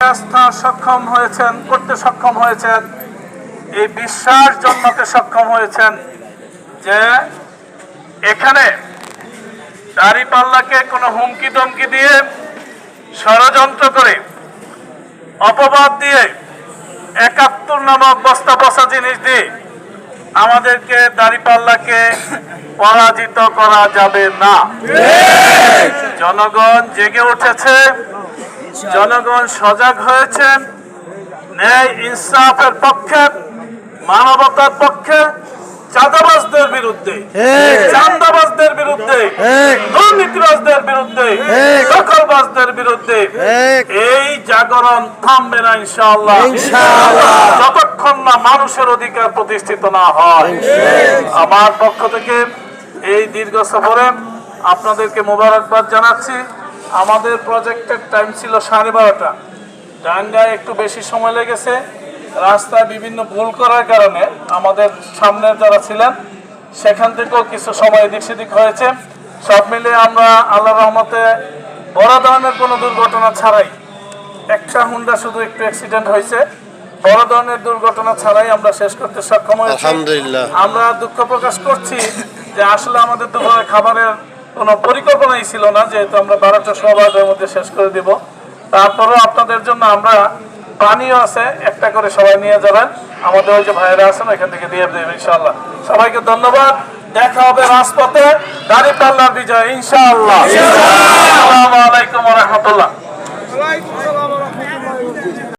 কাজটা সক্ষম হয়েছেন, করতে সক্ষম হয়েছেন, এই বিশ্বাস জন্মাতে সক্ষম হয়েছেন যে এখানে দাঁড়িপাল্লাকে কোনো হুমকি ধমকি দিয়ে, ষড়যন্ত্র করে, অপবাদ দিয়ে, ৭১ নামক বস্তা বসা জিনিস দিয়ে আমাদেরকে দাঁড়িপাল্লাকে পরাজিত করা যাবে না। জনগণ জেগে উঠেছে, জনগণ সজাগ হয়েছেন, ন্যায় ইনসাফের পক্ষে, মানবতার পক্ষে, চাঁদাবাজদের বিরুদ্ধে, চাঁদাবাজদের বিরুদ্ধে, দুর্নীতিবাজদের বিরুদ্ধে, দখলবাজদের বিরুদ্ধে এই জাগরণ থামবে না ইনশাআল্লাহ, যতক্ষণ না মানুষের অধিকার প্রতিষ্ঠিত না হয়। আমার পক্ষ থেকে এই দীর্ঘ সফরে আপনাদেরকে মোবারকবাদ জানাচ্ছি। আমাদের প্রজেক্টের টাইম ছিল 12:30। ডাঙ্গায় একটু বেশি সময় লেগেছে, রাস্তায় বিভিন্ন ভুল করার কারণে আমাদের সামনে যারা ছিলেন সেখান থেকেও কিছু সময় এদিক সেদিক হয়েছে। সব মিলে আমরা আল্লাহর রহমতে বড় ধরনের কোনো দুর্ঘটনা ছাড়াই, একটা হুন্ডা শুধু একটু অ্যাক্সিডেন্ট হয়েছে, বড় ধরনের দুর্ঘটনা ছাড়াই আমরা শেষ করতে সক্ষম হয়েছি, আলহামদুলিল্লাহ। আমরা দুঃখ প্রকাশ করছি যে আসলে আমাদের দুপুরে খাবারের কোনো পরিকল্পনাই ছিল না, যেহেতু আমরা 12টা সবার মধ্যে শেষ করে দিব। তারপরেও আপনাদের জন্য আমরা পানিও আছে, একটা করে সবাই নিয়ে যাবেন, আমাদের ওই যে ভাইয়েরা আছেন এখান থেকে দিয়ে দেবেন ইনশাআল্লাহ। সবাইকে ধন্যবাদ, দেখা হবে রাজপথে, দাঁড়িপাল্লার বিজয় ইনশাআল্লাহ। আসসালামু আলাইকুম ওয়া রাহমাতুল্লাহ।